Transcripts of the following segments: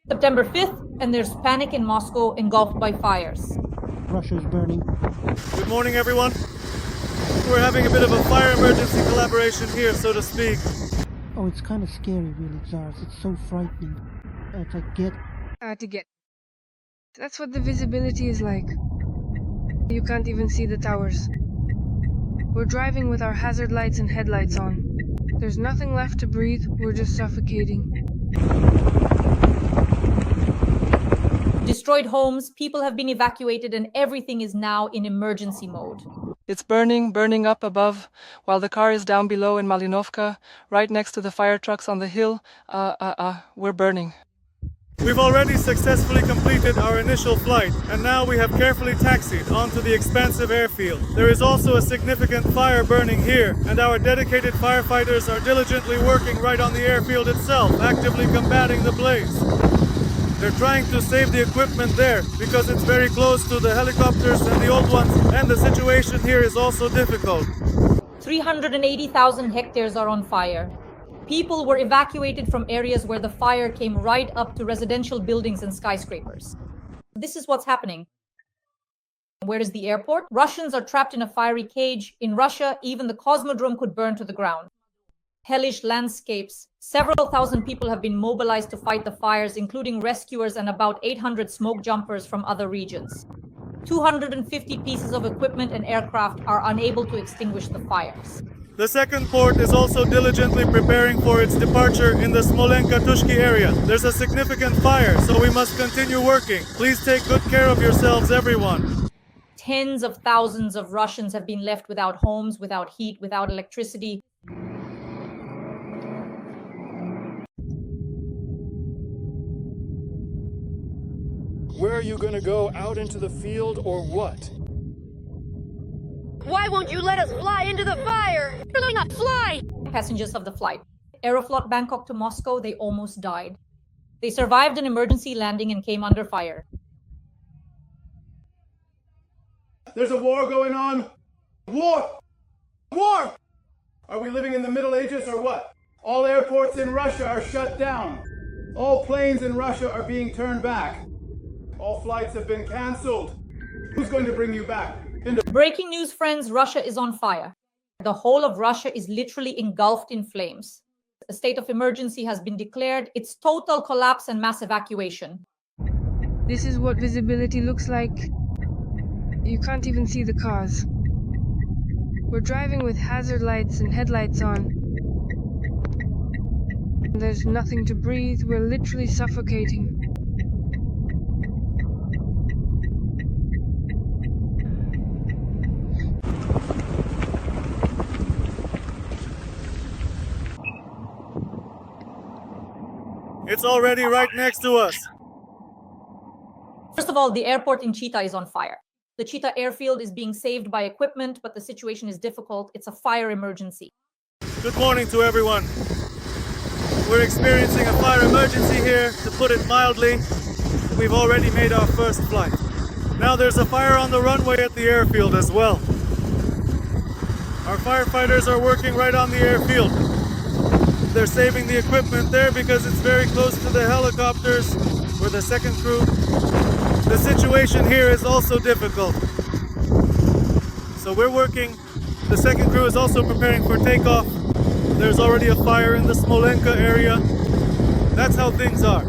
September 5th, and there's panic in Moscow engulfed by fires. Russia's burning. Good morning, everyone. We're having a bit of a fire emergency collaboration here, so to speak. Oh, it's kind of scary, really, Czars. It's so frightening. To get. That's what the visibility is like. You can't even see the towers. We're driving with our hazard lights and headlights on. There's nothing left to breathe, we're just suffocating. Destroyed homes, people have been evacuated, and everything is now in emergency mode. It's burning up above, while the car is down below in Malinovka, right next to the fire trucks on the hill. We're burning. We've already successfully completed our initial flight, and now we have carefully taxied onto the expansive airfield. There is also a significant fire burning here, and our dedicated firefighters are diligently working right on the airfield itself, actively combating the blaze. They're trying to save the equipment there because it's very close to the helicopters and the old ones, and the situation here is also difficult. 380,000 hectares are on fire. People were evacuated from areas where the fire came right up to residential buildings and skyscrapers. This is what's happening. Where is the airport? Russians are trapped in a fiery cage. In Russia, even the cosmodrome could burn to the ground. Hellish landscapes. Several thousand people have been mobilized to fight the fires, including rescuers and about 800 smoke jumpers from other regions. 250 pieces of equipment and aircraft are unable to extinguish the fires. The second port is also diligently preparing for its departure in the Smolensk-Tushki area. There's a significant fire, so we must continue working. Please take good care of yourselves, everyone. Tens of thousands of Russians have been left without homes, without heat, without electricity. Where are you going to go? Out into the field or what? Why won't you let us fly into the fire? Really not fly! Passengers of the flight. Aeroflot Bangkok to Moscow, they almost died. They survived an emergency landing and came under fire. There's a war going on. War! War! Are we living in the Middle Ages or what? All airports in Russia are shut down. All planes in Russia are being turned back. All flights have been cancelled. Who's going to bring you back? Breaking news, friends, Russia is on fire. The whole of Russia is literally engulfed in flames. A state of emergency has been declared. It's total collapse and mass evacuation. This is what visibility looks like. You can't even see the cars. We're driving with hazard lights and headlights on. There's nothing to breathe, we're literally suffocating. It's already right next to us. First of all, the airport in Chita is on fire. The Chita airfield is being saved by equipment, but the situation is difficult. It's a fire emergency. Good morning to everyone. We're experiencing a fire emergency here, to put it mildly. We've already made our first flight. Now there's a fire on the runway at the airfield as well. Our firefighters are working right on the airfield. They're saving the equipment there because it's very close to the helicopters or the second crew. The situation here is also difficult. So we're working. The second crew is also preparing for takeoff. There's already a fire in the Smolenka area. That's how things are.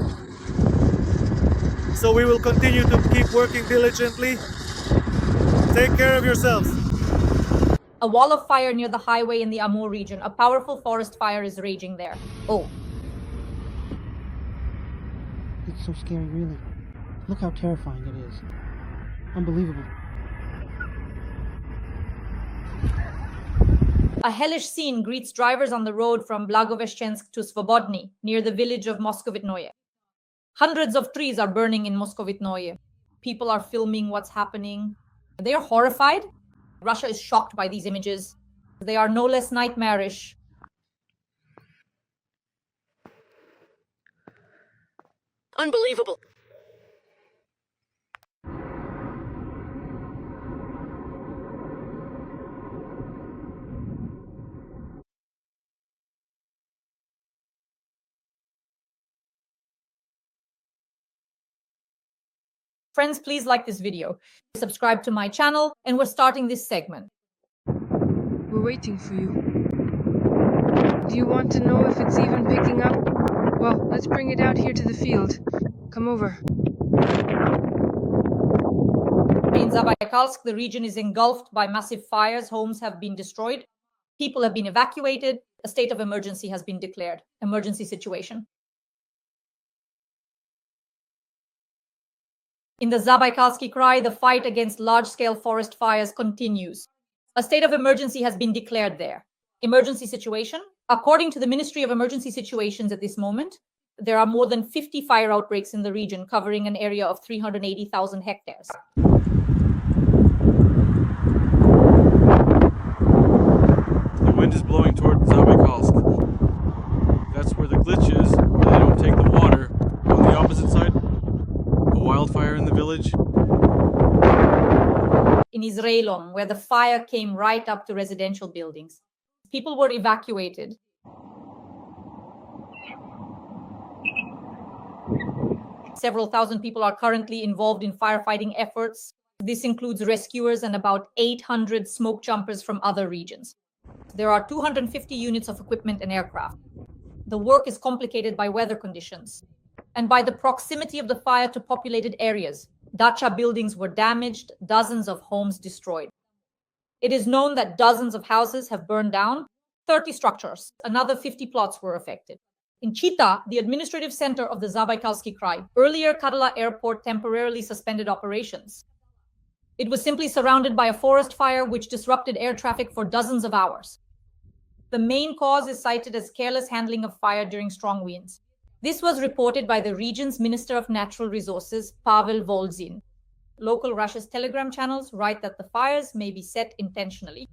So we will continue to keep working diligently. Take care of yourselves. A wall of fire near the highway in the Amur region. A powerful forest fire is raging there. Oh. It's so scary, really. Look how terrifying it is. Unbelievable. A hellish scene greets drivers on the road from Blagoveshchensk to Svobodny, near the village of Moskovitnoye. Hundreds of trees are burning in Moskovitnoye. People are filming what's happening. They are horrified. Russia is shocked by these images. They are no less nightmarish. Unbelievable. Friends, please like this video, subscribe to my channel, and we're starting this segment. We're waiting for you. Do you want to know if it's even picking up? Well, let's bring it out here to the field. Come over. In Zabaikalsk, the region is engulfed by massive fires. Homes have been destroyed. People have been evacuated. A state of emergency has been declared. Emergency situation. In the Zabaikalsky Krai, the fight against large-scale forest fires continues. A state of emergency has been declared there. Emergency situation? According to the Ministry of Emergency Situations at this moment, there are more than 50 fire outbreaks in the region, covering an area of 380,000 hectares. The wind is blowing toward Zabaikalsk. That's where the glitch is, where they don't take the water. On the opposite side, a wildfire in the village. In Israelom, where the fire came right up to residential buildings. People were evacuated. Several thousand people are currently involved in firefighting efforts. This includes rescuers and about 800 smoke jumpers from other regions. There are 250 units of equipment and aircraft. The work is complicated by weather conditions and by the proximity of the fire to populated areas. Dacha buildings were damaged, dozens of homes destroyed. It is known that dozens of houses have burned down, 30 structures, another 50 plots were affected. In Chita, the administrative center of the Zabaikalsky Krai, earlier Karla Airport temporarily suspended operations. It was simply surrounded by a forest fire which disrupted air traffic for dozens of hours. The main cause is cited as careless handling of fire during strong winds. This was reported by the region's Minister of Natural Resources, Pavel Volzin. Local Russia's Telegram channels write that the fires may be set intentionally.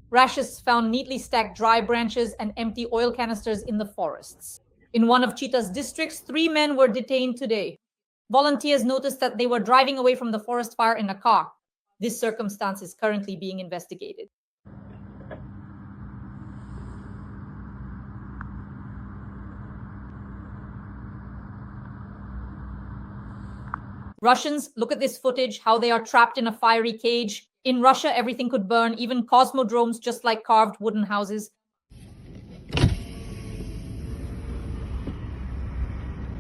Russians found neatly stacked dry branches and empty oil canisters in the forests. In one of Chita's districts, 3 men were detained today. Volunteers noticed that they were driving away from the forest fire in a car. This circumstance is currently being investigated. Russians, look at this footage, how they are trapped in a fiery cage. In Russia, everything could burn, even cosmodromes, just like carved wooden houses.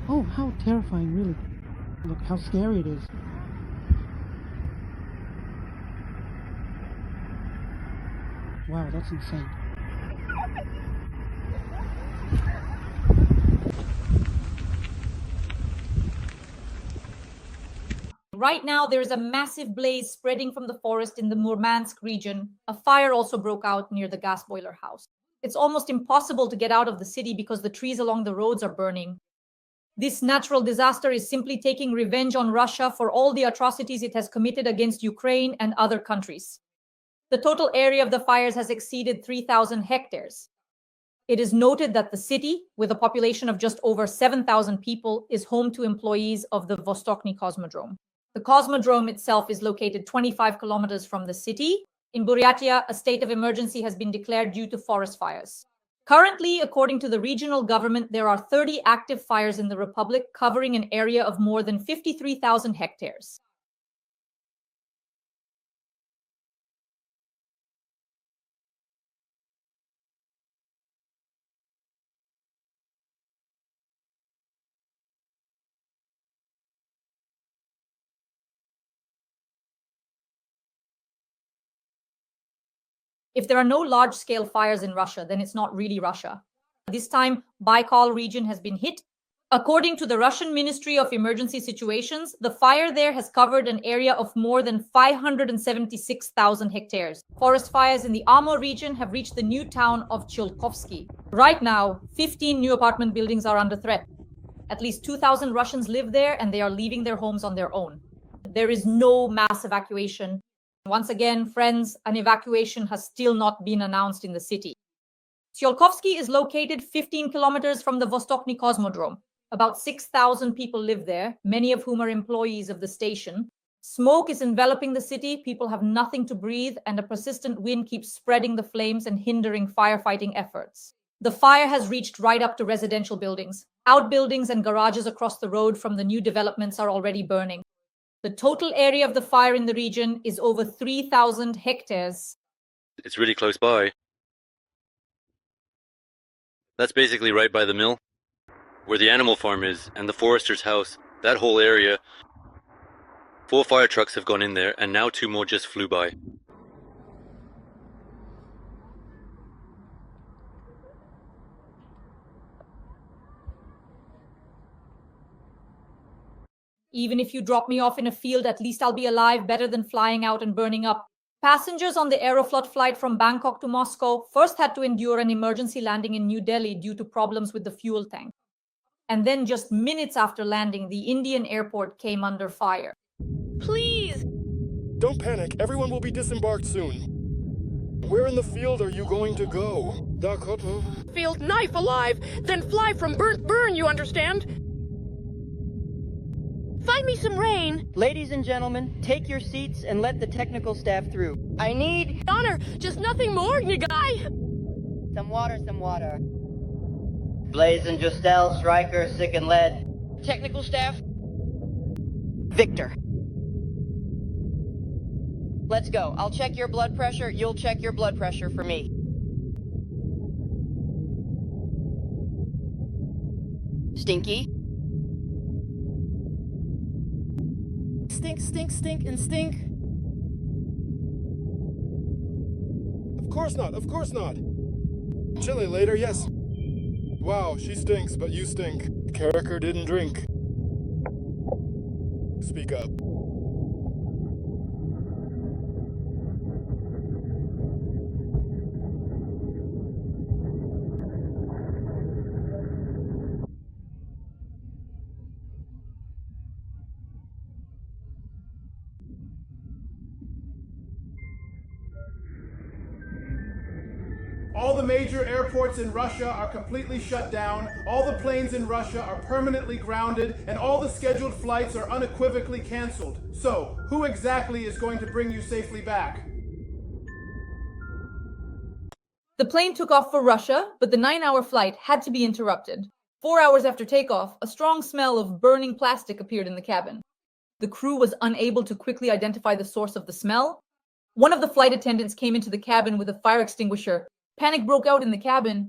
Oh, how terrifying, really. Look how scary it is. Wow, that's insane. Right now, there is a massive blaze spreading from the forest in the Murmansk region. A fire also broke out near the gas boiler house. It's almost impossible to get out of the city because the trees along the roads are burning. This natural disaster is simply taking revenge on Russia for all the atrocities it has committed against Ukraine and other countries. The total area of the fires has exceeded 3,000 hectares. It is noted that the city, with a population of just over 7,000 people, is home to employees of the Vostochny Cosmodrome. The Cosmodrome itself is located 25 kilometers from the city. In Buryatia, a state of emergency has been declared due to forest fires. Currently, according to the regional government, there are 30 active fires in the republic, covering an area of more than 53,000 hectares. If there are no large-scale fires in Russia, then it's not really Russia. This time, Baikal region has been hit. According to the Russian Ministry of Emergency Situations, the fire there has covered an area of more than 576,000 hectares. Forest fires in the Amur region have reached the new town of Cholkovsky. Right now, 15 new apartment buildings are under threat. At least 2,000 Russians live there, and they are leaving their homes on their own. There is no mass evacuation. Once again, friends, an evacuation has still not been announced in the city. Tsiolkovsky is located 15 kilometers from the Vostochny Cosmodrome. About 6,000 people live there, many of whom are employees of the station. Smoke is enveloping the city, people have nothing to breathe, and a persistent wind keeps spreading the flames and hindering firefighting efforts. The fire has reached right up to residential buildings. Outbuildings and garages across the road from the new developments are already burning. The total area of the fire in the region is over 3,000 hectares. It's really close by. That's basically right by the mill, where the animal farm is, and the forester's house. That whole area. 4 fire trucks have gone in there, and now 2 more just flew by. Even if you drop me off in a field, at least I'll be alive, better than flying out and burning up. Passengers on the Aeroflot flight from Bangkok to Moscow first had to endure an emergency landing in New Delhi due to problems with the fuel tank. And then just minutes after landing, the Indian airport came under fire. Please! Don't panic. Everyone will be disembarked soon. Where in the field are you going to go? Dakota? Field knife alive, then fly from burnt burn, you understand? Find me some rain. Ladies and gentlemen, take your seats and let the technical staff through. I need... Honor, just nothing more, guy. Some water. Blaze and Justel, Stryker, Sick and Lead. Technical staff? Victor. Let's go. I'll check your blood pressure. You'll check your blood pressure for me. Stinky? Stink, and stink. Of course not. Chili later, yes. Wow, she stinks, but you stink. Carricker didn't drink. Speak up. All the major airports in Russia are completely shut down, all the planes in Russia are permanently grounded, and all the scheduled flights are unequivocally canceled. So, who exactly is going to bring you safely back? The plane took off for Russia, but the 9-hour flight had to be interrupted. 4 hours after takeoff, a strong smell of burning plastic appeared in the cabin. The crew was unable to quickly identify the source of the smell. One of the flight attendants came into the cabin with a fire extinguisher. Panic broke out in the cabin.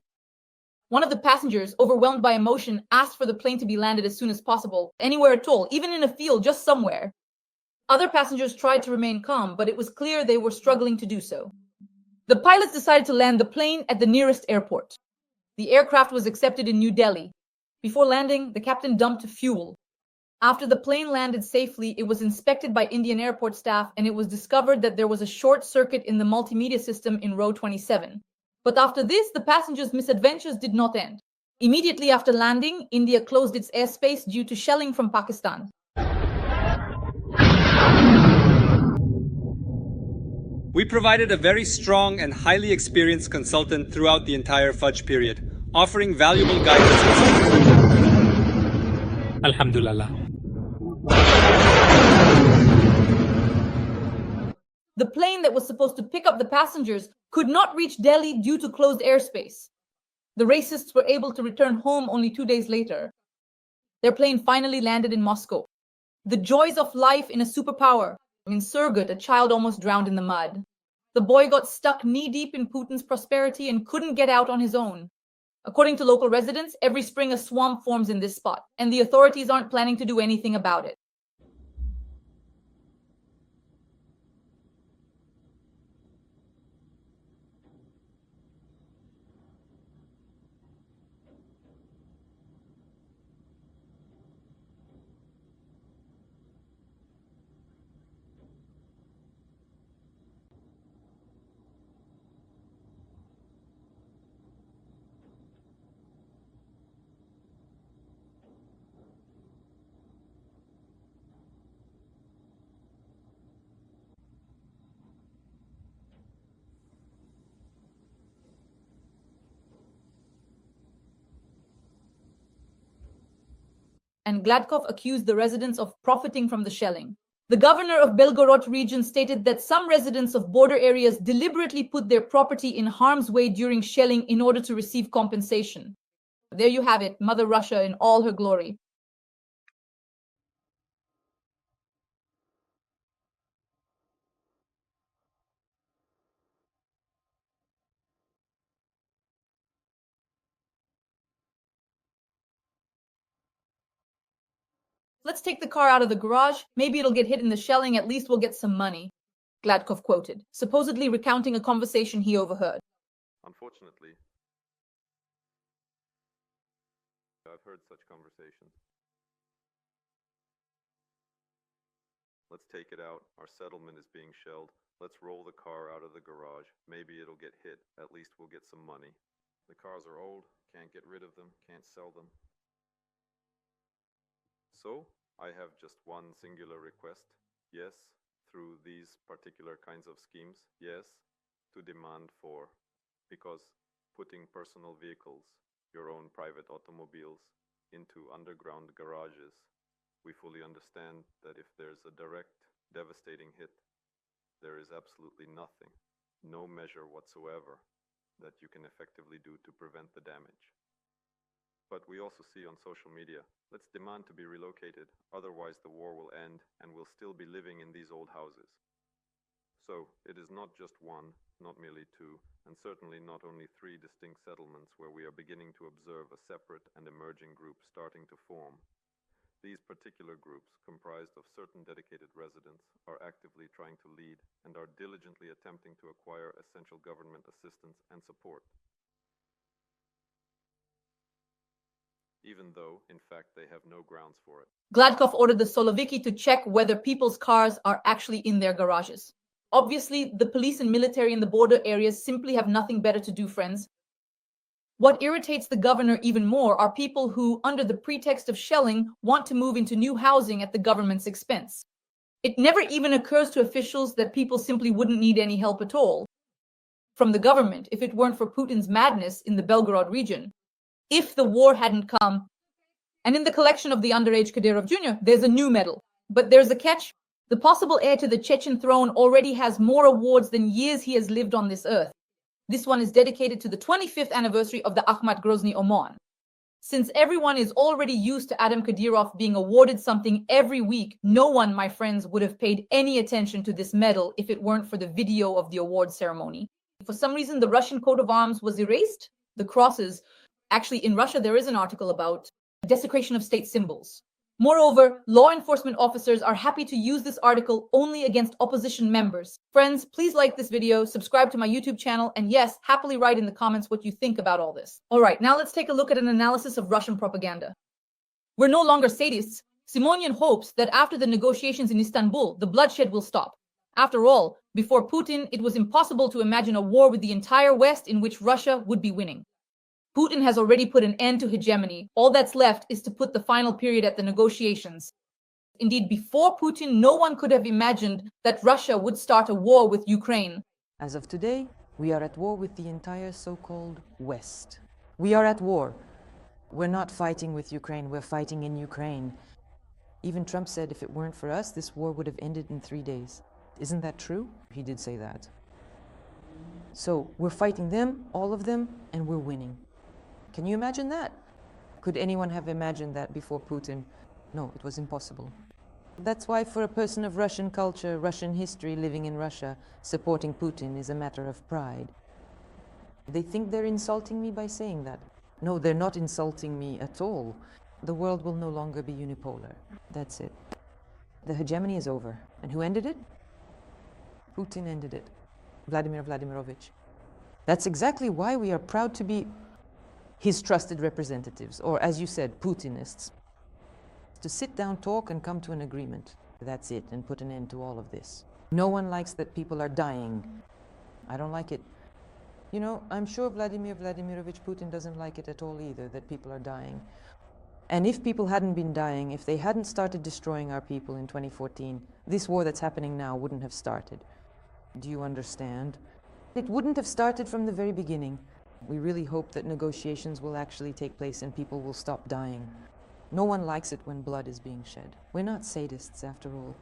One of the passengers, overwhelmed by emotion, asked for the plane to be landed as soon as possible, anywhere at all, even in a field, just somewhere. Other passengers tried to remain calm, but it was clear they were struggling to do so. The pilots decided to land the plane at the nearest airport. The aircraft was accepted in New Delhi. Before landing, the captain dumped fuel. After the plane landed safely, it was inspected by Indian airport staff, and it was discovered that there was a short circuit in the multimedia system in row 27. But after this, the passengers' misadventures did not end. Immediately after landing, India closed its airspace due to shelling from Pakistan. We provided a very strong and highly experienced consultant throughout the entire fudge period, offering valuable guidance and support. Alhamdulillah. The plane that was supposed to pick up the passengers could not reach Delhi due to closed airspace. The racists were able to return home only 2 days later. Their plane finally landed in Moscow. The joys of life in a superpower. In Surgut, a child almost drowned in the mud. The boy got stuck knee-deep in Putin's prosperity and couldn't get out on his own. According to local residents, every spring a swamp forms in this spot, and the authorities aren't planning to do anything about it. And Gladkov accused the residents of profiting from the shelling. The governor of Belgorod region stated that some residents of border areas deliberately put their property in harm's way during shelling in order to receive compensation. There you have it, Mother Russia in all her glory. Let's take the car out of the garage. Maybe it'll get hit in the shelling. At least we'll get some money. Gladkov quoted, supposedly recounting a conversation he overheard. Unfortunately, I've heard such conversations. Let's take it out. Our settlement is being shelled. Let's roll the car out of the garage. Maybe it'll get hit. At least we'll get some money. The cars are old. Can't get rid of them. Can't sell them. So, I have just one singular request. Yes, through these particular kinds of schemes. Yes, to demand for. Because putting personal vehicles, your own private automobiles, into underground garages, we fully understand that if there's a direct, devastating hit, there is absolutely nothing, no measure whatsoever, that you can effectively do to prevent the damage. But we also see on social media, let's demand to be relocated, otherwise the war will end and we'll still be living in these old houses. So it is not just one, not merely two, and certainly not only three distinct settlements where we are beginning to observe a separate and emerging group starting to form. These particular groups, comprised of certain dedicated residents, are actively trying to lead and are diligently attempting to acquire essential government assistance and support. Even though, in fact, they have no grounds for it. Gladkov ordered the Soloviki to check whether people's cars are actually in their garages. Obviously, the police and military in the border areas simply have nothing better to do, friends. What irritates the governor even more are people who, under the pretext of shelling, want to move into new housing at the government's expense. It never even occurs to officials that people simply wouldn't need any help at all from the government if it weren't for Putin's madness in the Belgorod region. If the war hadn't come, and in the collection of the underage Kadyrov Jr., there's a new medal. But there's a catch. The possible heir to the Chechen throne already has more awards than years he has lived on this earth. This one is dedicated to the 25th anniversary of the Akhmat Grozny Oman. Since everyone is already used to Adam Kadyrov being awarded something every week, no one, my friends, would have paid any attention to this medal if it weren't for the video of the award ceremony. For some reason, the Russian coat of arms was erased. The crosses. Actually, in Russia, there is an article about desecration of state symbols. Moreover, law enforcement officers are happy to use this article only against opposition members. Friends, please like this video, subscribe to my YouTube channel, and yes, happily write in the comments what you think about all this. All right, now let's take a look at an analysis of Russian propaganda. We're no longer sadists. Simonian hopes that after the negotiations in Istanbul, the bloodshed will stop. After all, before Putin, it was impossible to imagine a war with the entire West in which Russia would be winning. Putin has already put an end to hegemony. All that's left is to put the final period at the negotiations. Indeed, before Putin, no one could have imagined that Russia would start a war with Ukraine. As of today, we are at war with the entire so-called West. We are at war. We're not fighting with Ukraine, we're fighting in Ukraine. Even Trump said if it weren't for us, this war would have ended in 3 days. Isn't that true? He did say that. So we're fighting them, all of them, and we're winning. Can you imagine that? Could anyone have imagined that before Putin? No, it was impossible. That's why for a person of Russian culture, Russian history, living in Russia, supporting Putin is a matter of pride. They think they're insulting me by saying that. No, they're not insulting me at all. The world will no longer be unipolar. That's it. The hegemony is over. And who ended it? Putin ended it. Vladimir Vladimirovich. That's exactly why we are proud to be his trusted representatives, or as you said, Putinists. To sit down, talk, and come to an agreement. That's it, and put an end to all of this. No one likes that people are dying. I don't like it. You know, I'm sure Vladimir Vladimirovich Putin doesn't like it at all either, that people are dying. And if people hadn't been dying, if they hadn't started destroying our people in 2014, this war that's happening now wouldn't have started. Do you understand? It wouldn't have started from the very beginning. We really hope that negotiations will actually take place and people will stop dying. No one likes it when blood is being shed. We're not sadists, after all.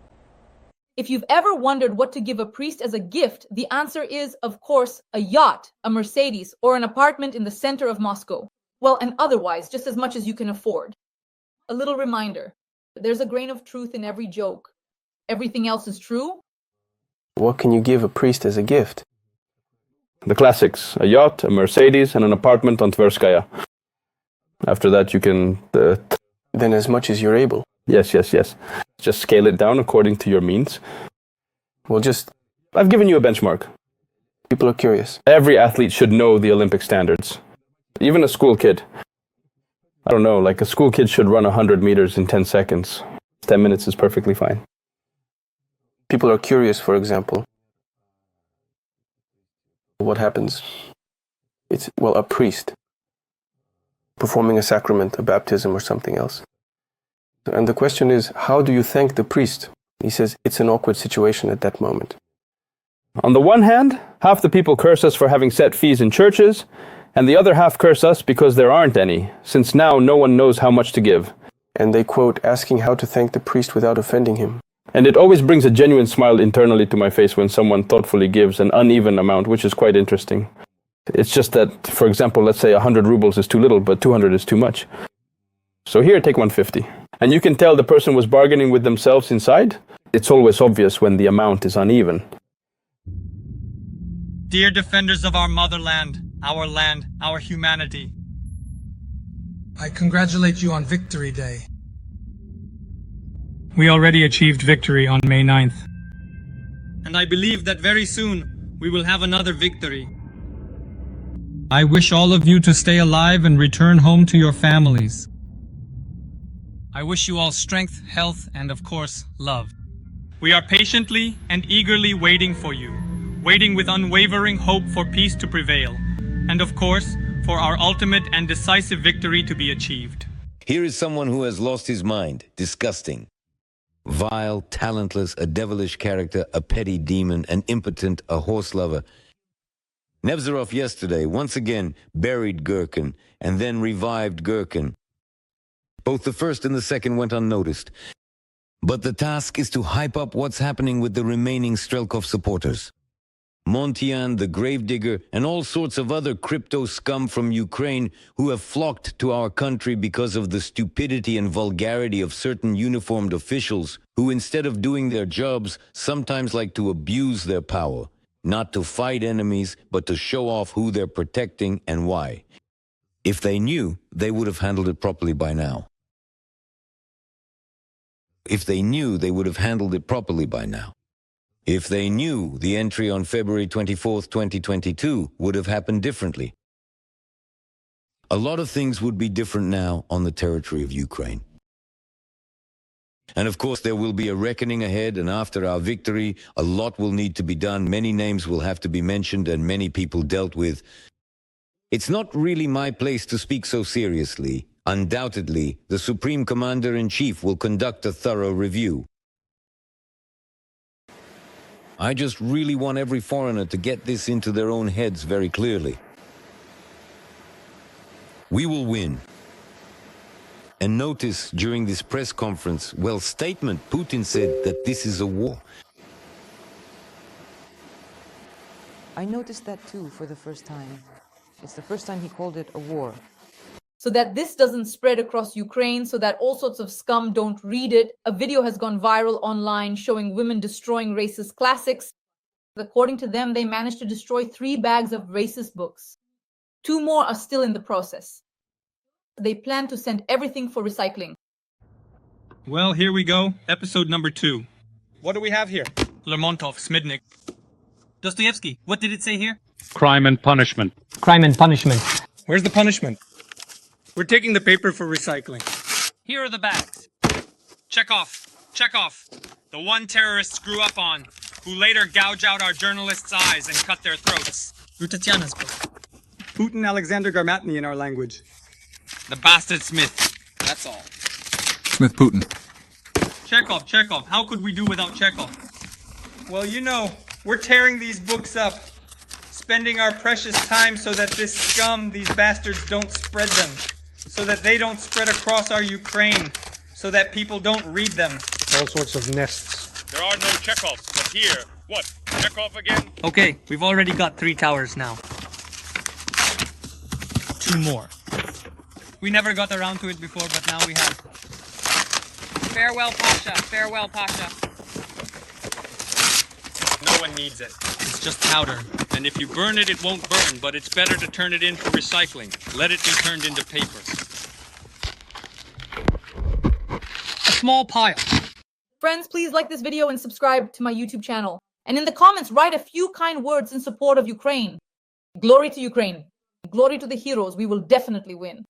If you've ever wondered what to give a priest as a gift, the answer is, of course, a yacht, a Mercedes, or an apartment in the center of Moscow. Well, and otherwise, just as much as you can afford. A little reminder, there's a grain of truth in every joke. Everything else is true. What can you give a priest as a gift? The classics, a yacht, a Mercedes, and an apartment on Tverskaya. After that you can... Then as much as you're able. Yes. Just scale it down according to your means. Well, I've given you a benchmark. People are curious. Every athlete should know the Olympic standards. Even a school kid. I don't know, like a school kid should run 100 meters in 10 seconds. 10 minutes is perfectly fine. People are curious, for example. What happens? It's, well, a priest performing a sacrament, a baptism or something else. And the question is, how do you thank the priest? He says it's an awkward situation at that moment. On the one hand, half the people curse us for having set fees in churches, and the other half curse us because there aren't any, since now no one knows how much to give. And they quote, asking how to thank the priest without offending him. And it always brings a genuine smile internally to my face when someone thoughtfully gives an uneven amount, which is quite interesting. It's just that, for example, let's say 100 rubles is too little, but 200 is too much. So here, take 150. And you can tell the person was bargaining with themselves inside. It's always obvious when the amount is uneven. Dear defenders of our motherland, our humanity. I congratulate you on Victory Day. We already achieved victory on May 9th. And I believe that very soon we will have another victory. I wish all of you to stay alive and return home to your families. I wish you all strength, health, and of course, love. We are patiently and eagerly waiting for you, waiting with unwavering hope for peace to prevail, and of course, for our ultimate and decisive victory to be achieved. Here is someone who has lost his mind. Disgusting. Vile, talentless, a devilish character, a petty demon, an impotent, a horse lover. Nevzorov yesterday once again buried Gherkin and then revived Gherkin. Both the first and the second went unnoticed. But the task is to hype up what's happening with the remaining Strelkov supporters. Montian, the gravedigger, and all sorts of other crypto scum from Ukraine who have flocked to our country because of the stupidity and vulgarity of certain uniformed officials who, instead of doing their jobs, sometimes like to abuse their power, not to fight enemies, but to show off who they're protecting and why. If they knew, they would have handled it properly by now. If they knew, they would have handled it properly by now. If they knew, the entry on February 24th, 2022 would have happened differently. A lot of things would be different now on the territory of Ukraine. And of course, there will be a reckoning ahead, and after our victory, a lot will need to be done. Many names will have to be mentioned and many people dealt with. It's not really my place to speak so seriously. Undoubtedly, the Supreme Commander-in-Chief will conduct a thorough review. I just really want every foreigner to get this into their own heads very clearly. We will win. And notice during this press conference, well, statement, Putin said that this is a war. I noticed that too for the first time. It's the first time he called it a war. So that this doesn't spread across Ukraine, so that all sorts of scum don't read it, a video has gone viral online showing women destroying racist classics. According to them, they managed to destroy 3 bags of racist books. 2 more are still in the process. They plan to send everything for recycling. Well, here we go. Episode number 2. What do we have here? Lermontov, Smidnik. Dostoevsky, what did it say here? Crime and punishment. Crime and punishment. Where's the punishment? We're taking the paper for recycling. Here are the bags. Chekhov. The one terrorists grew up on, who later gouge out our journalists' eyes and cut their throats. Through Tatiana's book. Putin Alexander Garmatny in our language. The bastard Smith. That's all. Smith Putin. Chekhov. How could we do without Chekhov? Well, you know, we're tearing these books up, spending our precious time so that this scum, these bastards, don't spread them, so that they don't spread across our Ukraine, so that people don't read them. All sorts of nests. There are no Chekhovs, but here, what? Chekhov again? Okay, we've already got 3 towers now. 2 more. We never got around to it before, but now we have. Farewell, Pasha. No one needs it. It's just powder. And if you burn it, it won't burn, but it's better to turn it in for recycling. Let it be turned into paper. small pile. Friends, please like this video and subscribe to my YouTube channel. And in the comments, write a few kind words in support of Ukraine. Glory to Ukraine. Glory to the heroes. We will definitely win.